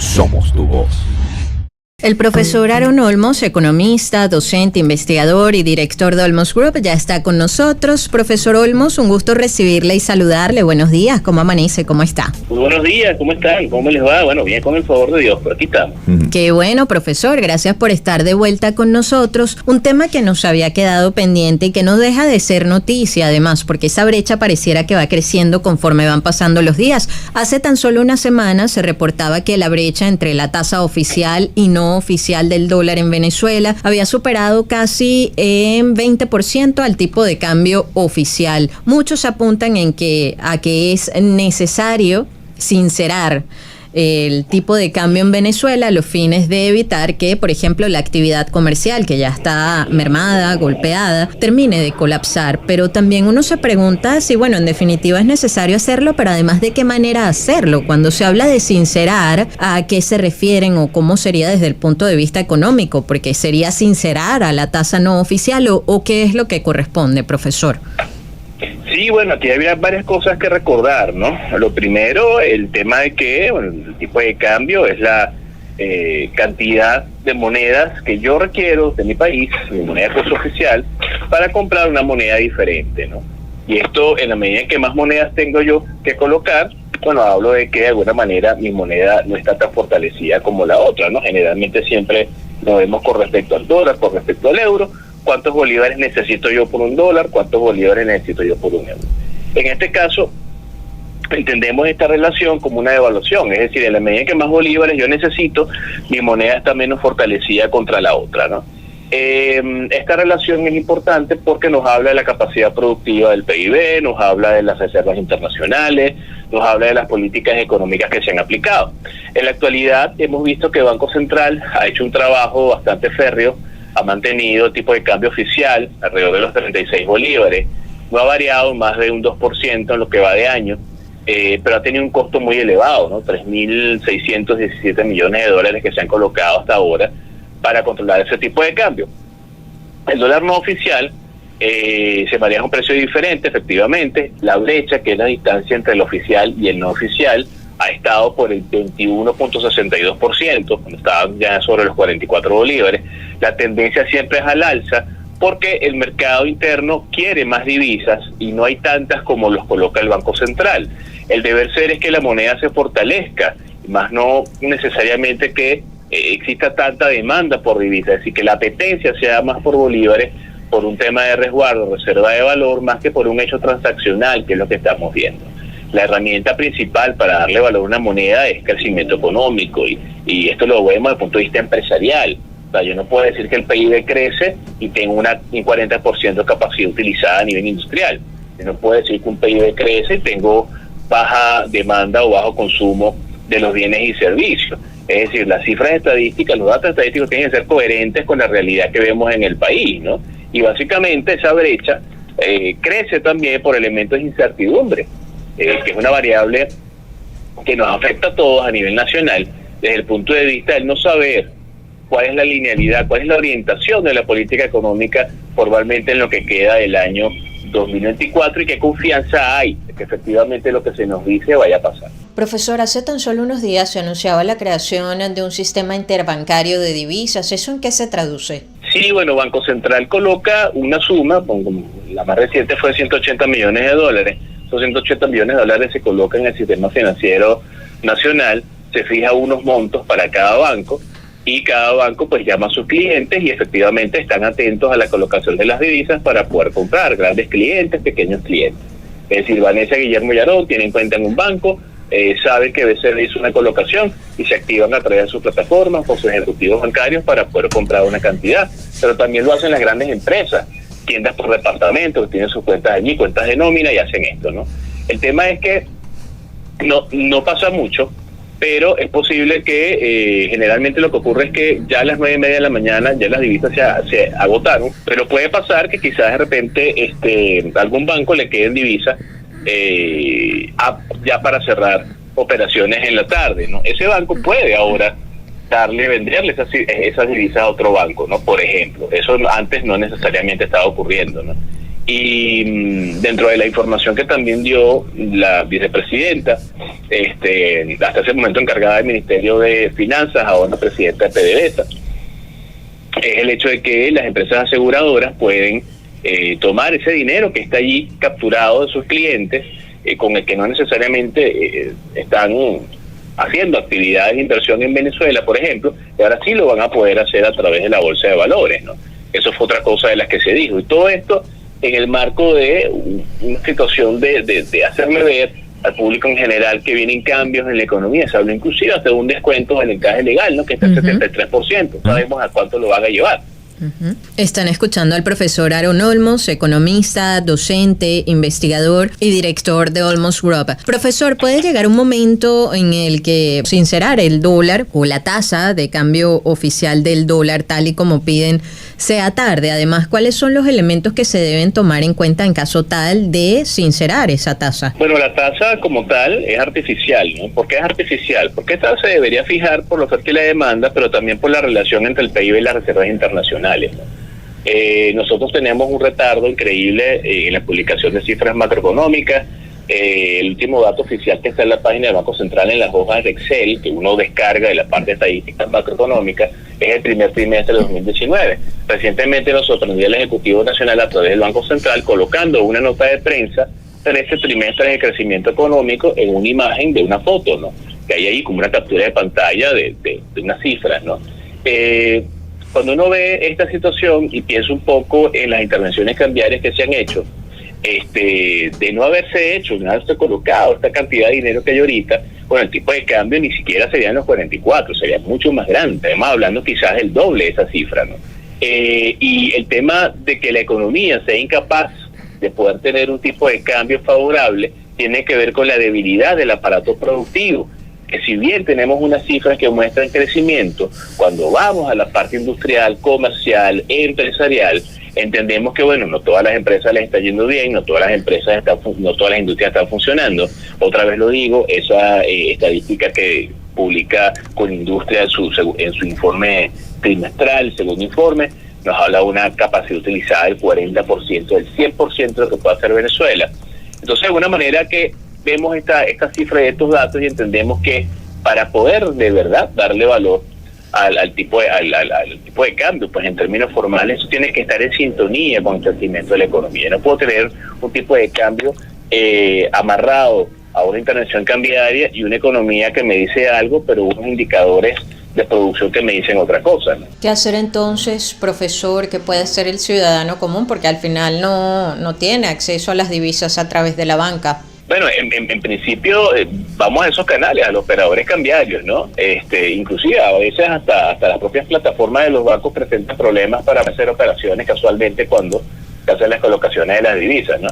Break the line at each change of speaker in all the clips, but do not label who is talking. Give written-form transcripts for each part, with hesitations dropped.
somos tu voz.
El profesor Aaron Olmos, economista, docente, investigador y director de Olmos Group, ya está con nosotros. Profesor Olmos, un gusto recibirle y saludarle. Buenos días, ¿cómo amanece? ¿Cómo está?
Muy buenos días, ¿cómo están? ¿Cómo les va? Bueno, bien, con el favor de Dios, por aquí estamos.
Qué bueno, profesor, gracias por estar de vuelta con nosotros. Un tema que nos había quedado pendiente y que no deja de ser noticia, además, porque esa brecha pareciera que va creciendo conforme van pasando los días. Hace tan solo una semana se reportaba que la brecha entre la tasa oficial y no oficial del dólar en Venezuela había superado casi en 20% al tipo de cambio oficial. Muchos apuntan a que es necesario sincerar el tipo de cambio en Venezuela a los fines de evitar que, por ejemplo, la actividad comercial, que ya está mermada, golpeada, termine de colapsar. Pero también uno se pregunta si, bueno, en definitiva es necesario hacerlo, pero además de qué manera hacerlo. Cuando se habla de sincerar, ¿a qué se refieren o cómo sería desde el punto de vista económico? Porque sería sincerar a la tasa no oficial o qué es lo que corresponde, profesor.
Sí, bueno, aquí había varias cosas que recordar, ¿no? Lo primero, el tema de que el tipo de cambio es la cantidad de monedas que yo requiero de mi país, mi moneda de curso oficial, para comprar una moneda diferente, ¿no? Y esto, en la medida en que más monedas tengo yo que colocar, bueno, hablo de que de alguna manera mi moneda no está tan fortalecida como la otra, ¿no? Generalmente siempre nos vemos con respecto al dólar, con respecto al euro. ¿Cuántos bolívares necesito yo por un dólar? ¿Cuántos bolívares necesito yo por un euro? En este caso, entendemos esta relación como una devaluación, es decir, en la medida en que más bolívares yo necesito, mi moneda está menos fortalecida contra la otra, ¿no? Esta relación es importante porque nos habla de la capacidad productiva del PIB, nos habla de las reservas internacionales, nos habla de las políticas económicas que se han aplicado. En la actualidad hemos visto que el Banco Central ha hecho un trabajo bastante férreo, ha mantenido el tipo de cambio oficial alrededor de los 36 bolívares, no ha variado más de un 2% en lo que va de año, pero ha tenido un costo muy elevado, ¿no? 3.617 millones de dólares que se han colocado hasta ahora para controlar ese tipo de cambio. El dólar no oficial se maneja a un precio diferente, efectivamente. La brecha, que es la distancia entre el oficial y el no oficial, ha estado por el 21.62%, cuando estaban ya sobre los 44 bolívares. La tendencia siempre es al alza, porque el mercado interno quiere más divisas y no hay tantas como los coloca el Banco Central. El deber ser es que la moneda se fortalezca, más no necesariamente que exista tanta demanda por divisas, es decir, que la apetencia sea más por bolívares por un tema de resguardo, reserva de valor, más que por un hecho transaccional, que es lo que estamos viendo. La herramienta principal para darle valor a una moneda es crecimiento económico y esto lo vemos desde el punto de vista empresarial. O sea, yo no puedo decir que el PIB crece y tengo un 40% de capacidad utilizada a nivel industrial. Yo no puedo decir que un PIB crece y tengo baja demanda o bajo consumo de los bienes y servicios. Es decir, las cifras estadísticas, los datos estadísticos tienen que ser coherentes con la realidad que vemos en el país, ¿no? Y básicamente esa brecha crece también por elementos de incertidumbre, que es una variable que nos afecta a todos a nivel nacional, desde el punto de vista del no saber cuál es la linealidad, cuál es la orientación de la política económica formalmente en lo que queda del año 2024 y qué confianza hay de que efectivamente lo que se nos dice vaya a pasar.
Profesor, hace tan solo unos días se anunciaba la creación de un sistema interbancario de divisas. ¿Eso en qué se traduce?
Sí, bueno, Banco Central coloca una suma, la más reciente fue 180 millones de dólares. Esos 180 millones de dólares se colocan en el sistema financiero nacional, se fija unos montos para cada banco y cada banco pues llama a sus clientes y efectivamente están atentos a la colocación de las divisas para poder comprar, grandes clientes, pequeños clientes. Es decir, Vanessa, Guillermo y Aarón tienen cuenta en un banco, saben que BCR hizo una colocación y se activan a través de sus plataformas con sus ejecutivos bancarios para poder comprar una cantidad, pero también lo hacen las grandes empresas, tiendas por departamento, que tienen sus cuentas allí, cuentas de nómina y hacen esto, ¿no? El tema es que no pasa mucho, pero es posible que generalmente lo que ocurre es que ya a las 9:30 de la mañana ya las divisas se agotaron, pero puede pasar que quizás de repente algún banco le queden divisas ya para cerrar operaciones en la tarde, ¿no? Ese banco puede ahora venderle esas divisas a otro banco, ¿no? Por ejemplo, eso antes no necesariamente estaba ocurriendo, ¿no? Y dentro de la información que también dio la vicepresidenta, hasta ese momento encargada del Ministerio de Finanzas, ahora presidenta de PDVSA, es el hecho de que las empresas aseguradoras pueden tomar ese dinero que está allí capturado de sus clientes, con el que no necesariamente están haciendo actividades de inversión en Venezuela, por ejemplo, y ahora sí lo van a poder hacer a través de la bolsa de valores, ¿no? Eso fue otra cosa de las que se dijo. Y todo esto en el marco de una situación de hacerle ver al público en general que vienen cambios en la economía. Se habló inclusive hasta de un descuento del encaje legal, ¿no? Que está al 73%. Sabemos a cuánto lo van a llevar.
Están escuchando al profesor Aaron Olmos, economista, docente, investigador y director de Olmos Group. Profesor, ¿puede llegar un momento en el que sincerar el dólar o la tasa de cambio oficial del dólar tal y como piden sea tarde? Además, ¿cuáles son los elementos que se deben tomar en cuenta en caso tal de sincerar esa tasa?
Bueno, la tasa como tal es artificial, ¿no? ¿Por qué es artificial? Porque esta se debería fijar por la oferta y la demanda, pero también por la relación entre el PIB y las reservas internacionales. Nosotros tenemos un retardo increíble en la publicación de cifras macroeconómicas. El último dato oficial que está en la página del Banco Central en las hojas de Excel, que uno descarga de la parte de estadísticas macroeconómicas, es el primer trimestre de 2019. Recientemente nosotros, a nivel Ejecutivo Nacional, a través del Banco Central, colocando una nota de prensa, 13 trimestres de crecimiento económico en una imagen de una foto, ¿no? Que hay ahí como una captura de pantalla de unas cifras, ¿no? Cuando uno ve esta situación y piensa un poco en las intervenciones cambiarias que se han hecho, de no haberse hecho, no haberse colocado esta cantidad de dinero que hay ahorita, bueno, el tipo de cambio ni siquiera serían los 44, sería mucho más grande, además hablando quizás del doble de esa cifra, ¿no? Y el tema de que la economía sea incapaz de poder tener un tipo de cambio favorable tiene que ver con la debilidad del aparato productivo, que si bien tenemos unas cifras que muestran crecimiento, cuando vamos a la parte industrial, comercial, empresarial, entendemos que bueno, no todas las empresas les está yendo bien, no todas las empresas no todas las industrias están funcionando. Otra vez lo digo, esa estadística que publica Colindustria en su informe trimestral, el segundo informe, nos habla de una capacidad utilizada del 40%, del 100% de lo que puede hacer Venezuela. Entonces, de alguna manera que vemos esta cifra de estos datos y entendemos que para poder de verdad darle valor al tipo de cambio, pues en términos formales, eso tiene que estar en sintonía con el crecimiento de la economía. No puedo tener un tipo de cambio amarrado a una intervención cambiaria y una economía que me dice algo, pero unos indicadores de producción que me dicen otra cosa, ¿no?
¿Qué hacer entonces, profesor? ¿Qué puede hacer el ciudadano común? Porque al final no tiene acceso a las divisas a través de la banca.
Bueno, en principio vamos a esos canales, a los operadores cambiarios, ¿no? Inclusive a veces hasta las propias plataformas de los bancos presentan problemas para hacer operaciones casualmente cuando se hacen las colocaciones de las divisas, ¿no?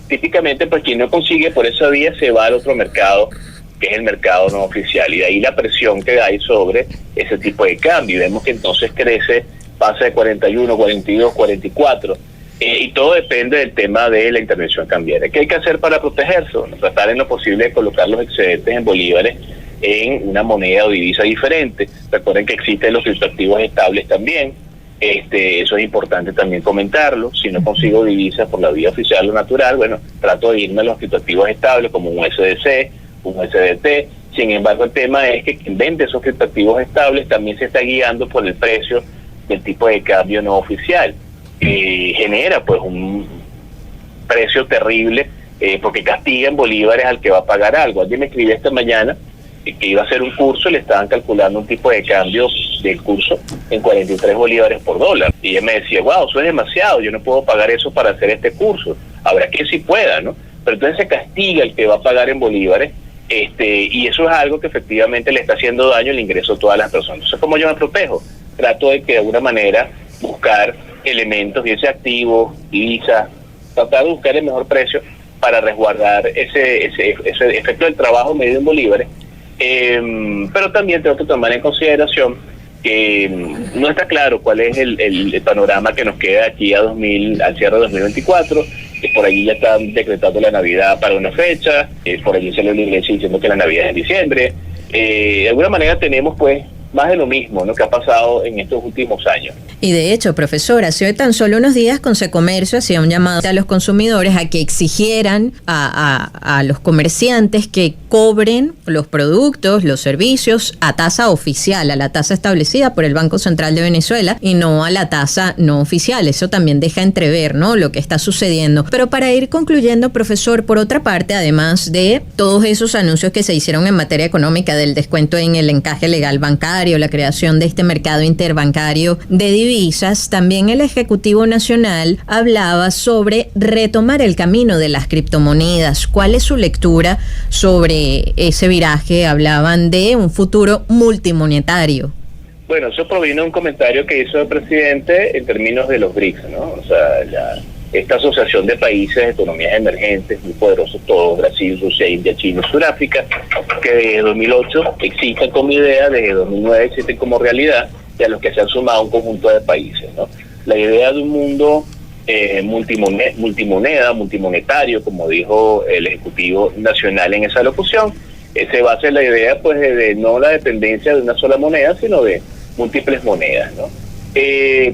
Típicamente, pues quien no consigue por esa vía se va al otro mercado, que es el mercado no oficial, y de ahí la presión que hay sobre ese tipo de cambio. Y vemos que entonces crece, pasa de 41, 42, 44. Y todo depende del tema de la intervención cambiaria. ¿Qué hay que hacer para protegerse? Bueno, tratar en lo posible de colocar los excedentes en bolívares en una moneda o divisa diferente. Recuerden que existen los criptoactivos estables también. Eso es importante también comentarlo. Si no consigo divisas por la vía oficial o natural, bueno, trato de irme a los criptoactivos estables como un USDC, un USDT. Sin embargo, el tema es que quien vende esos criptoactivos estables también se está guiando por el precio del tipo de cambio no oficial. Genera pues un precio terrible porque castiga en bolívares al que va a pagar algo. Alguien me escribió esta mañana que iba a hacer un curso y le estaban calculando un tipo de cambio del curso en 43 bolívares por dólar. Y ella me decía, wow, eso es demasiado, yo no puedo pagar eso para hacer este curso. Habrá quien sí pueda, ¿no? Pero entonces se castiga el que va a pagar en bolívares, y eso es algo que efectivamente le está haciendo daño al ingreso a todas las personas. Entonces, ¿cómo yo me protejo? Trato de que de alguna manera buscar elementos, bien sea activos, divisas, tratar de buscar el mejor precio para resguardar ese efecto del trabajo medio en bolívares, pero también tengo que tomar en consideración que no está claro cuál es el panorama que nos queda aquí al cierre de 2024. Por allí ya están decretando la Navidad para una fecha, por allí salió la iglesia diciendo que la Navidad es en diciembre. De alguna manera tenemos pues más de lo mismo, ¿no?, que ha pasado en estos últimos años.
Y de hecho, profesor, hace tan solo unos días Consecomercio hacía un llamado a los consumidores a que exigieran a los comerciantes que cobren los productos, los servicios a tasa oficial, a la tasa establecida por el Banco Central de Venezuela y no a la tasa no oficial. Eso también deja entrever, ¿no?, lo que está sucediendo. Pero para ir concluyendo, profesor, por otra parte, además de todos esos anuncios que se hicieron en materia económica del descuento en el encaje legal bancario, la creación de este mercado interbancario de divisas, también el Ejecutivo Nacional hablaba sobre retomar el camino de las criptomonedas. ¿Cuál es su lectura sobre ese viraje? Hablaban de un futuro multimonetario.
Bueno, eso proviene de un comentario que hizo el presidente en términos de los BRICS, ¿no? O sea, esta asociación de países, economías emergentes, muy poderosos todos, Brasil, Rusia, India, China, Sudáfrica, que desde 2008 existen como idea, desde 2009 existen como realidad, y a los que se han sumado un conjunto de países, ¿no? La idea de un mundo multimonetario, como dijo el Ejecutivo Nacional en esa locución, se basa en la idea, pues, de no la dependencia de una sola moneda, sino de múltiples monedas, ¿no?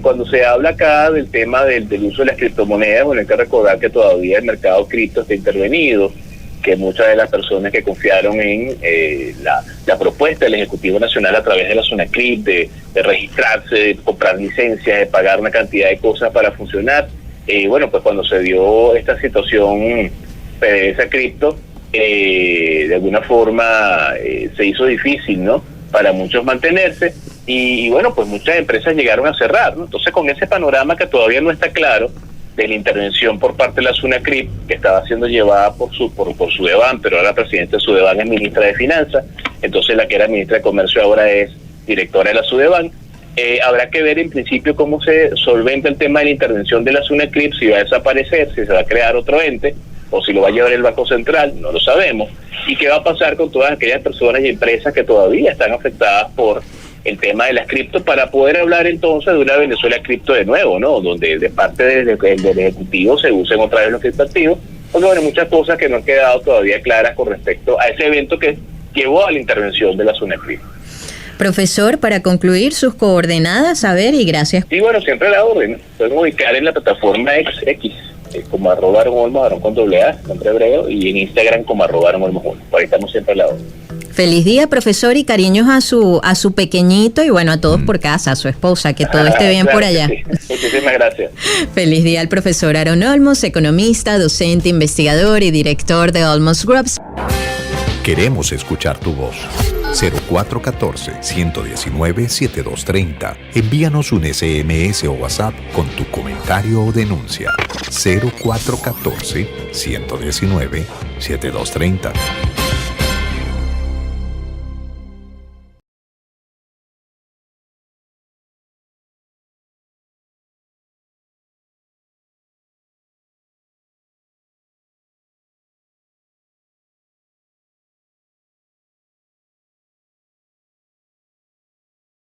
Cuando se habla acá del tema del uso de las criptomonedas, bueno, hay que recordar que todavía el mercado cripto está intervenido, que muchas de las personas que confiaron en la propuesta del Ejecutivo Nacional a través de la SUNACRIP, de registrarse, de comprar licencias, de pagar una cantidad de cosas para funcionar, bueno, pues cuando se dio esta situación de esa cripto, de alguna forma se hizo difícil, ¿no?, para muchos mantenerse, y bueno, pues muchas empresas llegaron a cerrar, ¿no? Entonces, con ese panorama que todavía no está claro, de la intervención por parte de la SUNACRIP, que estaba siendo llevada por Sudeban, pero ahora la presidenta de Sudeban es ministra de Finanzas, entonces la que era ministra de Comercio ahora es directora de la Sudeban. Habrá que ver en principio cómo se solventa el tema de la intervención de la SUNACRIP, si va a desaparecer, si se va a crear otro ente, o si lo va a llevar el Banco Central, no lo sabemos, y qué va a pasar con todas aquellas personas y empresas que todavía están afectadas por el tema de las cripto, para poder hablar entonces de una Venezuela cripto de nuevo, ¿no?, donde de parte del Ejecutivo se usen otra vez los criptoactivos, porque bueno, muchas cosas que no han quedado todavía claras con respecto a ese evento que llevó a la intervención de la SUNACRIP.
Profesor, para concluir, sus coordenadas, a ver, y gracias.
Sí, bueno, siempre a la orden. Pueden ubicar en la plataforma X, como @Olmos, Aarón con AA, nombre hebreo, y en Instagram como @Olmos. Por ahí estamos siempre a la orden.
Feliz día, profesor, y cariños a su pequeñito y bueno, a todos por casa, a su esposa, que todo esté bien, claro, por allá.
Sí. Muchísimas gracias.
Feliz día al profesor Aarón Olmos, economista, docente, investigador y director de Olmos Groups.
Queremos escuchar tu voz. 0414-119-7230. Envíanos un SMS o WhatsApp con tu comentario o denuncia. 0414-119-7230.